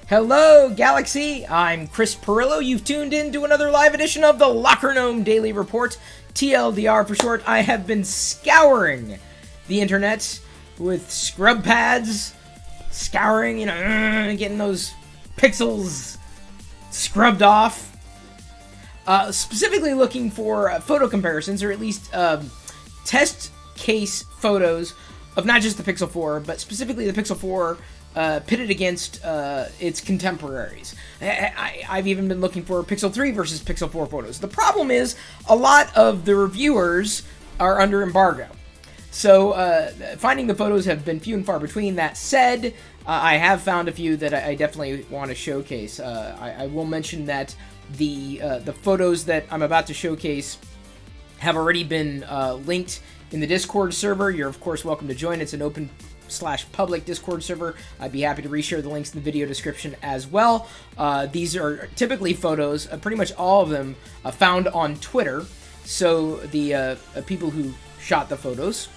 Hello, Galaxy! I'm Chris Pirillo. You've tuned in to another live edition of the Locker Gnome Daily Report, TLDR for short. I have been scouring the internet with scrub pads, scouring, getting those pixels scrubbed off. Specifically looking for photo comparisons, or at least test case photos of not just the Pixel 4, but specifically the Pixel 4 pitted against its contemporaries. I've even been looking for Pixel 3 versus Pixel 4 photos. The problem is, a lot of the reviewers are under embargo. So, finding the photos have been few and far between. That said, I have found a few that I definitely want to showcase. I will mention that the photos that I'm about to showcase have already been linked in the Discord server. You're, of course, welcome to join. It's an open/public Discord server. I'd be happy to reshare the links in the video description as well. These are typically photos, pretty much all of them, found on Twitter. So the people who shot the photos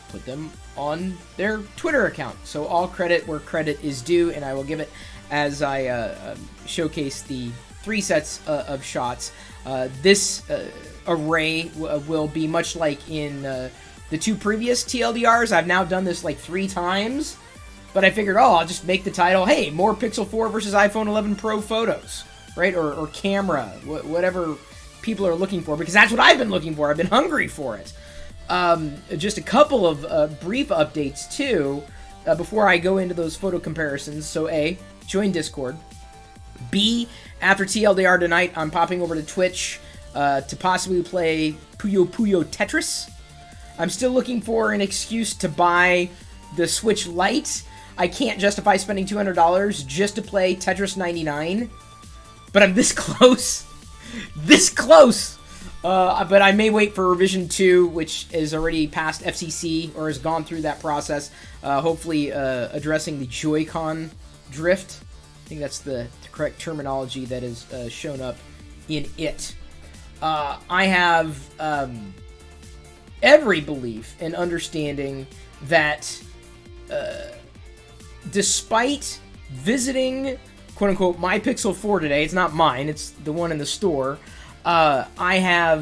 put them on their Twitter account. So all credit where credit is due, and I will give it as I showcase the 3 sets of shots. This array will be much like in the 2 previous TLDRs. I've now done this like 3 times, but I figured, I'll just make the title, hey, more Pixel 4 versus iPhone 11 Pro photos, right? Or camera, whatever people are looking for, because that's what I've been looking for. I've been hungry for it. Just a couple of brief updates, too, before I go into those photo comparisons. So, A, join Discord. B, after TLDR tonight, I'm popping over to Twitch to possibly play Puyo Puyo Tetris. I'm still looking for an excuse to buy the Switch Lite. I can't justify spending $200 just to play Tetris 99, but I'm this close. This close! But I may wait for revision 2, which is already past FCC, or has gone through that process, hopefully addressing the Joy-Con drift. I think that's the correct terminology that is shown up in it. I have every belief and understanding that despite visiting, quote-unquote, my Pixel 4 today, it's not mine, it's the one in the store, I've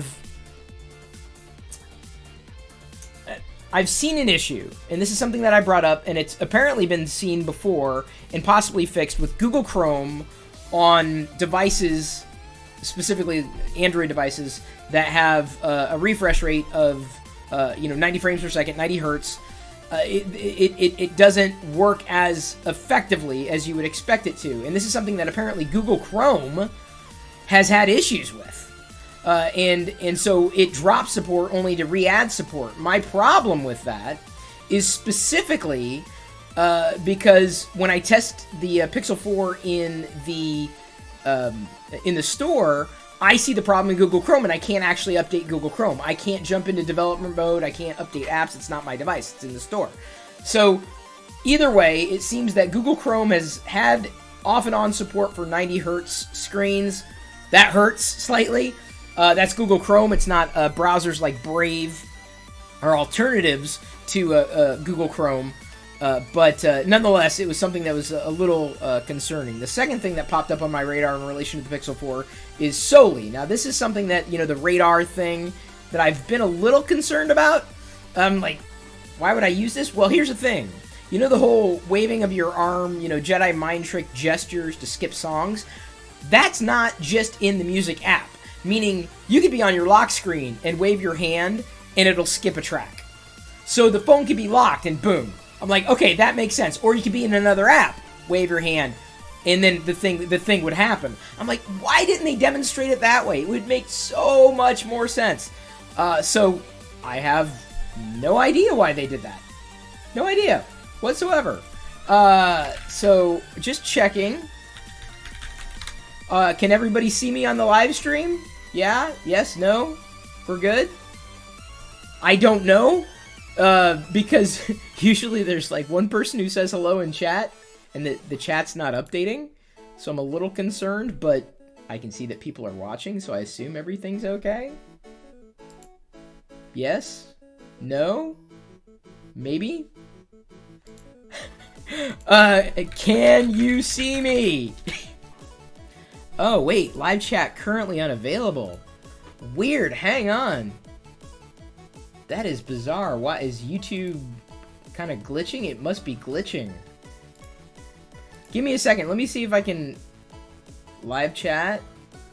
seen an issue, and this is something that I brought up, and it's apparently been seen before and possibly fixed with Google Chrome on devices, specifically Android devices, that have a refresh rate of 90 frames per second, 90 hertz. It doesn't work as effectively as you would expect it to, and this is something that apparently Google Chrome has had issues with. And so it drops support only to re-add support. My problem with that is specifically because when I test the Pixel 4 in the store, I see the problem in Google Chrome, and I can't actually update Google Chrome. I can't jump into development mode. I can't update apps. It's not my device. It's in the store. So either way, it seems that Google Chrome has had off and on support for 90 hertz screens. That hurts slightly. That's Google Chrome. It's not browsers like Brave or alternatives to Google Chrome. But nonetheless, it was something that was a little concerning. The second thing that popped up on my radar in relation to the Pixel 4 is Soli. Now, this is something that, the radar thing that I've been a little concerned about. Like, why would I use this? Well, here's the thing. The whole waving of your arm, Jedi mind trick gestures to skip songs? That's not just in the music app. Meaning, you could be on your lock screen and wave your hand, and it'll skip a track. So the phone could be locked, and boom. I'm like, okay, that makes sense. Or you could be in another app, wave your hand, and then the thing would happen. I'm like, why didn't they demonstrate it that way? It would make so much more sense. So I have no idea why they did that. No idea whatsoever. So just checking. Can everybody see me on the live stream? Yeah? Yes? No? We're good? I don't know. Because usually there's like one person who says hello in chat, and the chat's not updating. So I'm a little concerned, but I can see that people are watching, so I assume everything's okay. Yes? No? Maybe? Can you see me? Oh, wait. Live chat currently unavailable. Weird. Hang on. That is bizarre. Why is YouTube kind of glitching? It must be glitching. Give me a second. Let me see if I can... Live chat.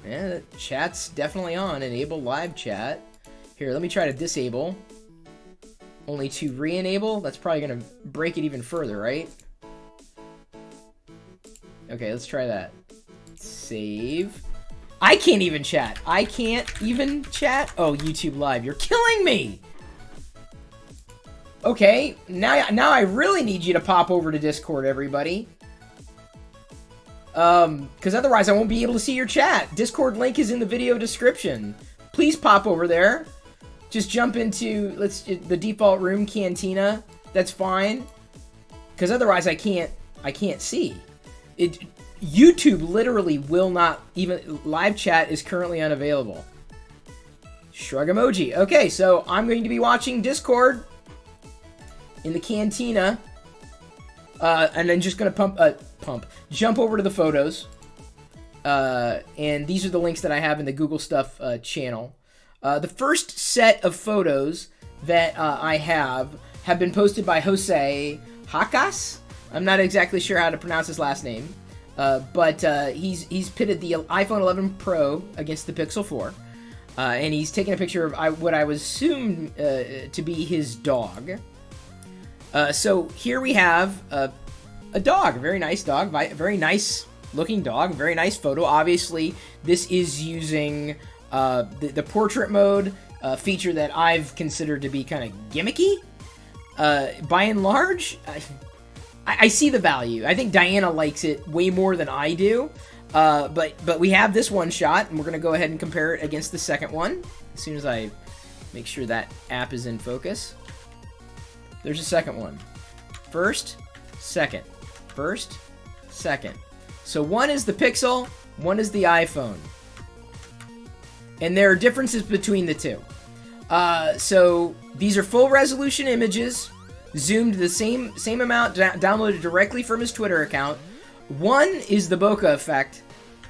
Yeah, chat's definitely on. Enable live chat. Here, let me try to disable. Only to re-enable? That's probably going to break it even further, right? Okay, let's try that. Save. I can't even chat. I can't even chat? Oh, YouTube Live. You're killing me! Okay, now I really need you to pop over to Discord, everybody. Because otherwise I won't be able to see your chat. Discord link is in the video description. Please pop over there. Just jump into the default room cantina. That's fine. Because otherwise I can't see. YouTube literally will not even... Live chat is currently unavailable. Shrug emoji. Okay, so I'm going to be watching Discord in the cantina. And then just gonna jump over to the photos. And these are the links that I have in the Google Stuff channel. The first set of photos that I have been posted by Jose Hakas. I'm not exactly sure how to pronounce his last name. But he's pitted the iPhone 11 Pro against the Pixel 4. And he's taken a picture of what I would assume to be his dog. So here we have a dog, a very nice dog, a very nice looking dog, very nice photo. Obviously, this is using the portrait mode feature that I've considered to be kind of gimmicky. By and large, I see the value. I think Diana likes it way more than I do. But we have this one shot, and we're going to go ahead and compare it against the second one as soon as I make sure that app is in focus. There's a second one. First, second. First, second. So one is the Pixel, one is the iPhone. And there are differences between the two. So these are full resolution images, zoomed the same amount, downloaded directly from his Twitter account. One is the bokeh effect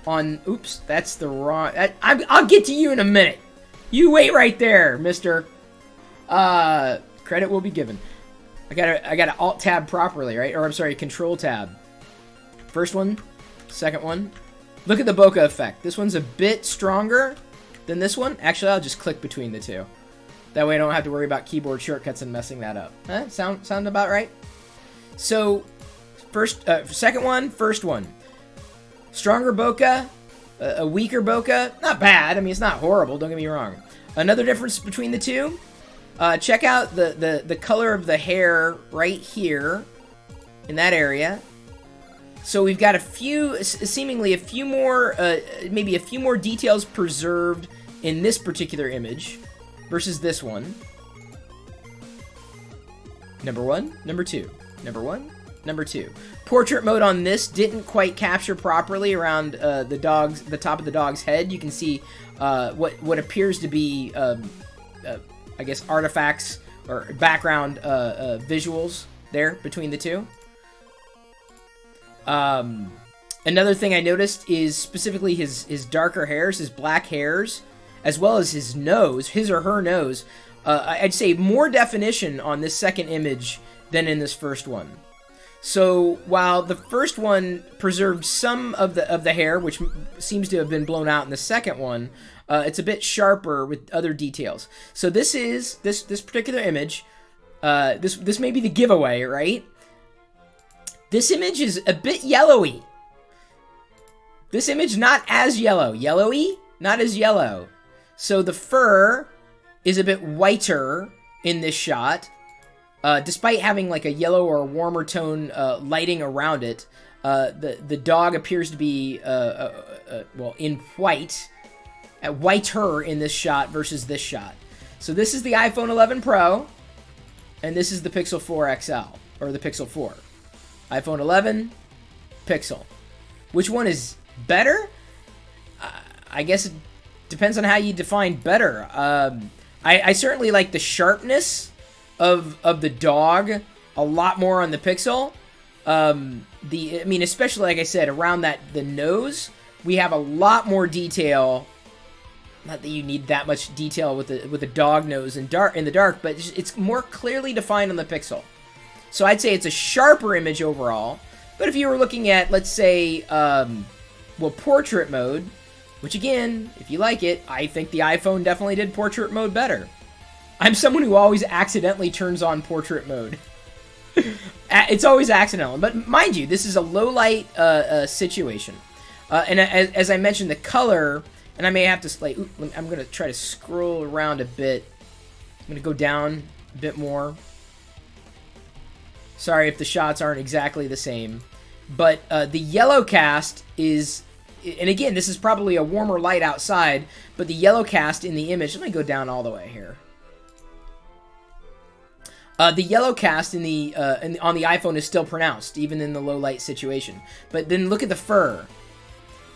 on... Oops, that's the wrong... I'll get to you in a minute. You wait right there, mister. Credit will be given. I gotta Alt-Tab properly, right? Or, I'm sorry, Control-Tab. First one, second one. Look at the bokeh effect. This one's a bit stronger than this one. Actually, I'll just click between the two. That way I don't have to worry about keyboard shortcuts and messing that up. Sound about right? So, second one, first one. Stronger bokeh, a weaker bokeh. Not bad. I mean, it's not horrible. Don't get me wrong. Another difference between the two. Check out the color of the hair right here in that area. So we've got seemingly a few more, maybe a few more details preserved in this particular image versus this one. Number one, number two. Number one, number two. Portrait mode on this didn't quite capture properly around the top of the dog's head. You can see what appears to be, I guess, artifacts or background visuals there between the two. Another thing I noticed is specifically his darker hairs, his black hairs, as well as his nose, his or her nose. I'd say more definition on this second image than in this first one. So while the first one preserved some of the hair, which seems to have been blown out in the second one, it's a bit sharper with other details. So this particular image. This may be the giveaway, right? This image is a bit yellowy. This image not as yellow. Yellowy, not as yellow. So the fur is a bit whiter in this shot. Despite having like a yellow or a warmer tone lighting around it, the dog appears to be well, in white, whiter in this shot versus this shot. So this is the iPhone 11 Pro, and this is the Pixel 4 XL, or the Pixel 4. iPhone 11, Pixel. Which one is better? I guess it depends on how you define better. I certainly like the sharpness of the dog a lot more on the Pixel. I mean, especially like I said, around the nose, we have a lot more detail. Not that you need that much detail with a dog nose in the dark, but it's more clearly defined on the Pixel. So I'd say it's a sharper image overall. But if you were looking at, let's say, portrait mode, which again, if you like it, I think the iPhone definitely did portrait mode better. I'm someone who always accidentally turns on portrait mode. It's always accidental. But mind you, this is a low light situation. And as I mentioned, the color, and I may have to, like, I'm going to try to scroll around a bit. I'm going to go down a bit more. Sorry if the shots aren't exactly the same. But the yellow cast is, and again, this is probably a warmer light outside, but the yellow cast in the image, let me go down all the way here. The yellow cast on the iPhone is still pronounced, even in the low light situation. But then look at the fur.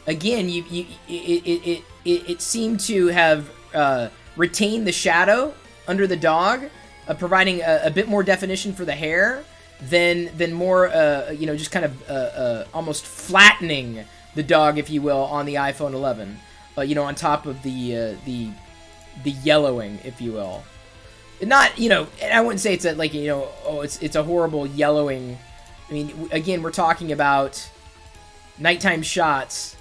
Again, it seemed to have retained the shadow under the dog, providing a bit more definition for the hair than more, just kind of almost flattening the dog, if you will, on the iPhone 11. On top of the yellowing, if you will. Not, I wouldn't say it's it's a horrible yellowing. I mean, again, we're talking about nighttime shots.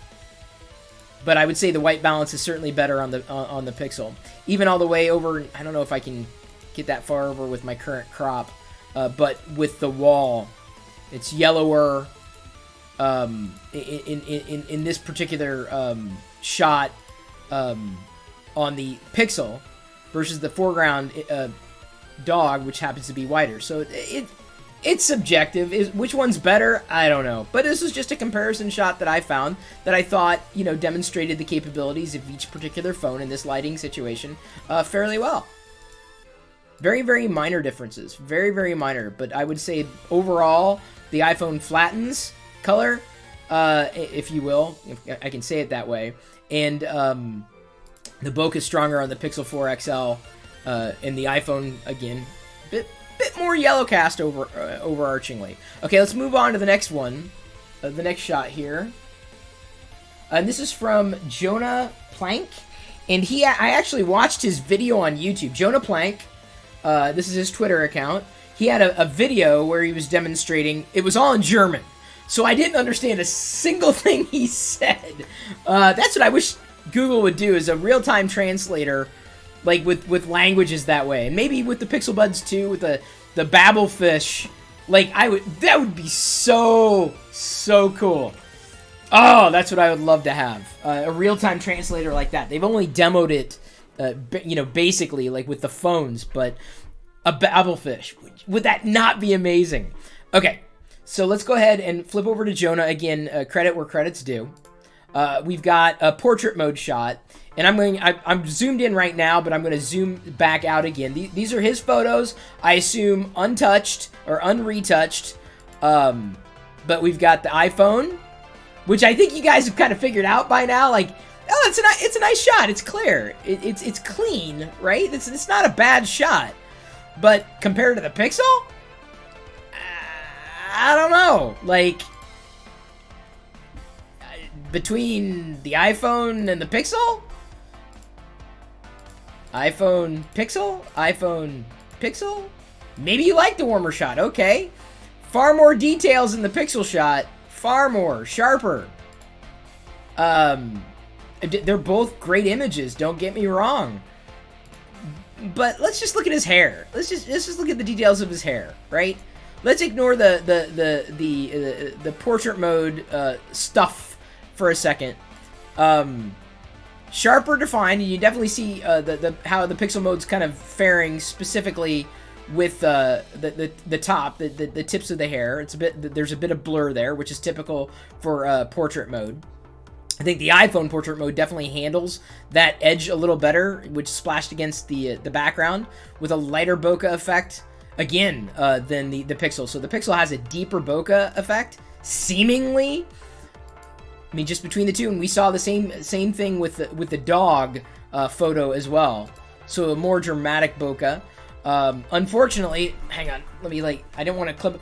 But I would say the white balance is certainly better on the Pixel. Even all the way over, I don't know if I can get that far over with my current crop, but with the wall, it's yellower. In this particular shot on the Pixel versus the foreground dog, which happens to be whiter. So it's subjective. Which one's better? I don't know. But this is just a comparison shot that I found that I thought, demonstrated the capabilities of each particular phone in this lighting situation fairly well. Very, very minor differences. Very, very minor. But I would say overall, the iPhone flattens color, if you will. If I can say it that way. And the bokeh is stronger on the Pixel 4 XL. And the iPhone, again, bit more yellow cast overarchingly. Okay, let's move on to the next one. The next shot here. And this is from Jonah Plank. And I actually watched his video on YouTube. Jonah Plank, this is his Twitter account. He had a video where he was demonstrating. It was all in German. So I didn't understand a single thing he said. That's what I wish Google would do, is a real-time translator, like with languages that way. And maybe with the Pixel Buds too, with the Babblefish. Like, that would be so cool. Oh, that's what I would love to have. A real-time translator like that. They've only demoed it, basically, like with the phones, but a Babblefish. Would that not be amazing? Okay, so let's go ahead and flip over to Jonah. Again, credit where credit's due. We've got a portrait mode shot, and I'm zoomed in right now, but I'm going to zoom back out again. These are his photos, I assume untouched or unretouched, but we've got the iPhone, which I think you guys have kind of figured out by now, like, oh, it's a nice shot, it's clear, it's clean, right? It's not a bad shot, but compared to the Pixel, I don't know, like, between the iPhone and the Pixel? iPhone Pixel? Maybe you like the warmer shot, okay. Far more details in the Pixel shot, far more, sharper. They're both great images, don't get me wrong. But let's just look at his hair. Let's just look at the details of his hair, right? Let's ignore the portrait mode stuff for a second. Sharper defined, and you definitely see how the Pixel mode's kind of faring specifically with the top, the tips of the hair. There's a bit of blur there, which is typical for portrait mode. I think the iPhone portrait mode definitely handles that edge a little better, which splashed against the background with a lighter bokeh effect again than the Pixel. So the Pixel has a deeper bokeh effect, seemingly. I mean, just between the two, and we saw the same thing with the dog photo as well. So a more dramatic bokeh. Unfortunately, hang on, let me I didn't want to clip.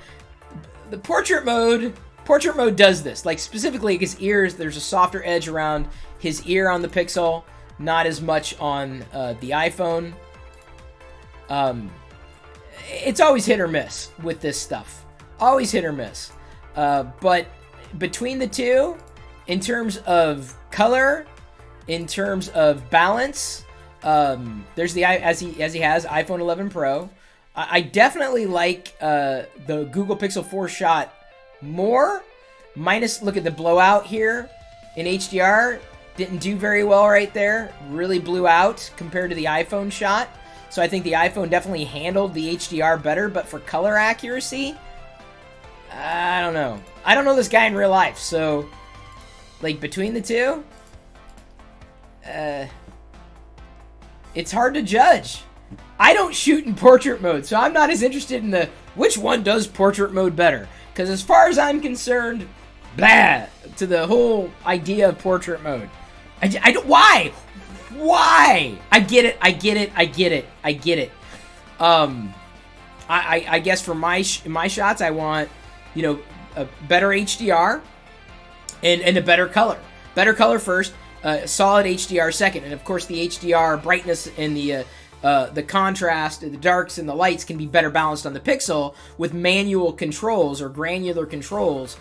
the portrait mode does this. Like, specifically his ears, there's a softer edge around his ear on the Pixel, not as much on the iPhone. It's always hit or miss with this stuff. Always hit or miss. But between the two, in terms of color, in terms of balance, there's the as he has iPhone 11 Pro. I definitely like the Google Pixel 4 shot more. Minus, look at the blowout here in HDR. Didn't do very well right there. Really blew out compared to the iPhone shot. So I think the iPhone definitely handled the HDR better, but for color accuracy, I don't know. I don't know this guy in real life, so like between the two, it's hard to judge. I don't shoot in portrait mode, so I'm not as interested in the which one does portrait mode better. Because as far as I'm concerned, blah to the whole idea of portrait mode. I don't. Why? I get it. I guess for my shots, I want, you know, a better HDR and a better color. Better color first, solid HDR second, and of course the HDR brightness and the contrast, the darks and the lights can be better balanced on the Pixel with manual controls or granular controls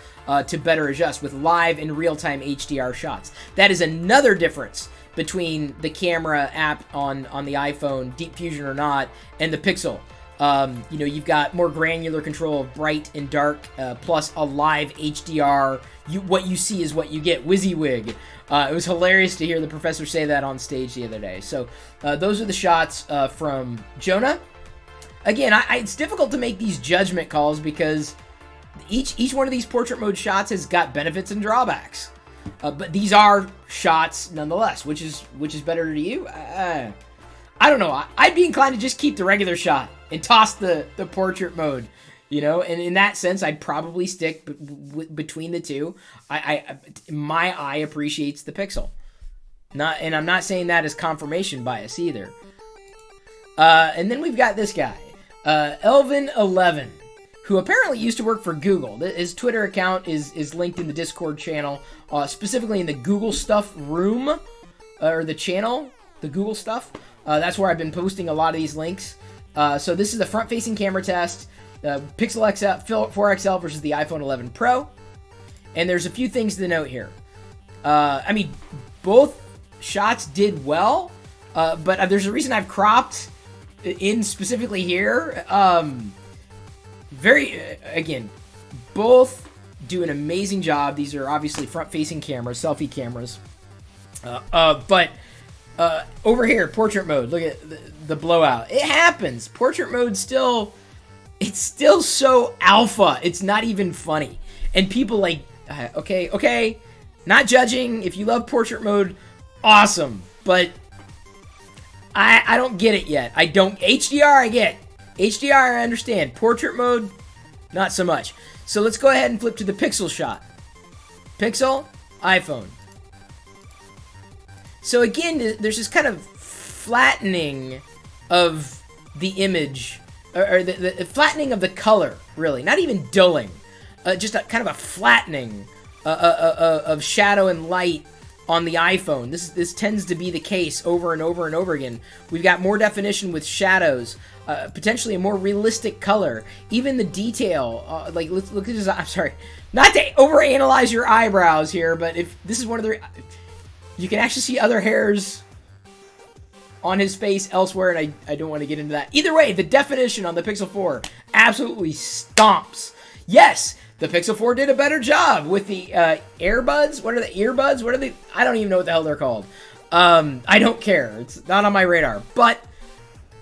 to better adjust with live and real-time HDR shots. That is another difference between the camera app on the iPhone, Deep Fusion or not, and the Pixel. You know, you've got more granular control of bright and dark, plus a live HDR. What you see is what you get. WYSIWYG. It was hilarious to hear the professor say that on stage the other day. So those are the shots from Jonah. Again, it's difficult to make these judgment calls because each one of these portrait mode shots has got benefits and drawbacks. But these are shots nonetheless. Which is better to you? I don't know. I'd be inclined to just keep the regular shot and toss the portrait mode. You know, and in that sense, I'd probably stick between the two. My eye appreciates the Pixel. And I'm not saying that as confirmation bias either. And then we've got this guy, Elvin11, who apparently used to work for Google. His Twitter account is linked in the Discord channel, specifically in the Google Stuff room, or the channel, the Google Stuff. That's where I've been posting a lot of these links. So this is the front-facing camera test. Pixel XL, 4XL versus the iPhone 11 Pro. And there's a few things to note here. I mean, both shots did well, but there's a reason I've cropped in specifically here. Again, both do an amazing job. These are obviously front-facing cameras, selfie cameras. But over here, portrait mode, look at the blowout. It happens. Portrait mode it's still so alpha. It's not even funny. And people like, okay, not judging. If you love portrait mode, awesome. But I don't get it yet. I don't. HDR, I get. HDR, I understand. Portrait mode, not so much. So let's go ahead and flip to the Pixel shot. Pixel, iPhone. So again, there's this kind of flattening of the image, or the flattening of the color, really. Not even dulling. Just a kind of a flattening of shadow and light on the iPhone. This tends to be the case over and over and over again. We've got more definition with shadows, potentially a more realistic color. Even the detail, like let's look at his. I'm sorry, not to overanalyze your eyebrows here, but if this is one of the, you can actually see other hairs on his face elsewhere, and I don't want to get into that. Either way, the definition on the Pixel 4 absolutely stomps. Yes, the Pixel 4 did a better job with the earbuds. What are the earbuds? What are they? I don't even know what the hell they're called. I don't care. It's not on my radar. But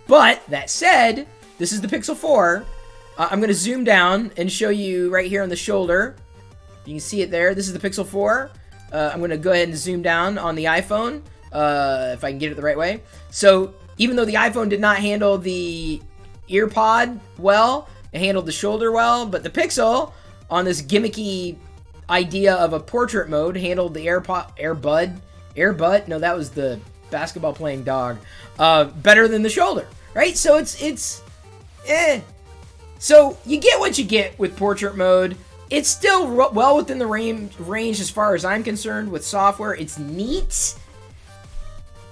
that said, this is the Pixel 4. I'm going to zoom down and show you right here on the shoulder. You can see it there. This is the Pixel 4. I'm going to go ahead and zoom down on the iPhone, if I can get it the right way. So even though the iPhone did not handle the ear pod well, it handled the shoulder well, but the Pixel, on this gimmicky idea of a portrait mode, handled the earbud. No, that was the basketball playing dog. Better than the shoulder, right? So it's So you get what you get with portrait mode. It's still well within the range as far as I'm concerned with software. It's neat.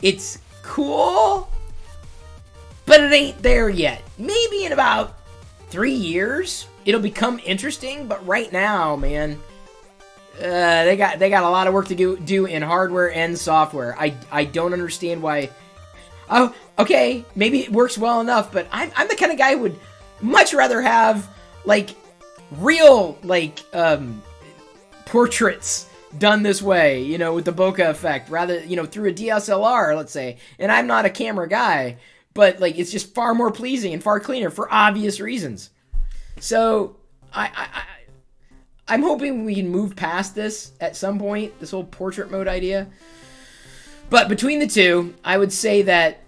It's cool. But it ain't there yet. Maybe in about 3 years, it'll become interesting. But right now, man, they got a lot of work to do in hardware and software. I don't understand why. Oh, okay, maybe it works well enough, but I'm the kind of guy who would much rather have like real portraits done this way, you know, with the bokeh effect, rather, you know, through a DSLR, let's say. And I'm not a camera guy, but like it's just far more pleasing and far cleaner for obvious reasons. So I'm hoping we can move past this at some point, this whole portrait mode idea. But between the two, I would say that,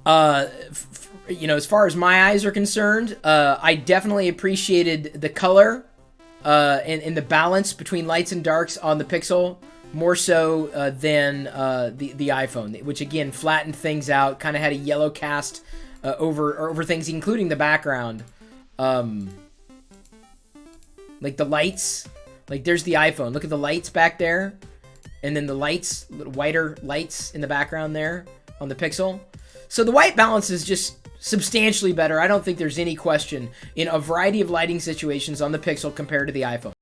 you know, as far as my eyes are concerned, I definitely appreciated the color and the balance between lights and darks on the Pixel more so than the iPhone, which again flattened things out, kind of had a yellow cast over things, including the background. Like the lights, like there's the iPhone. Look at the lights back there. And then the lights, little whiter lights in the background there on the Pixel. So the white balance is just substantially better. I don't think there's any question in a variety of lighting situations on the Pixel compared to the iPhone.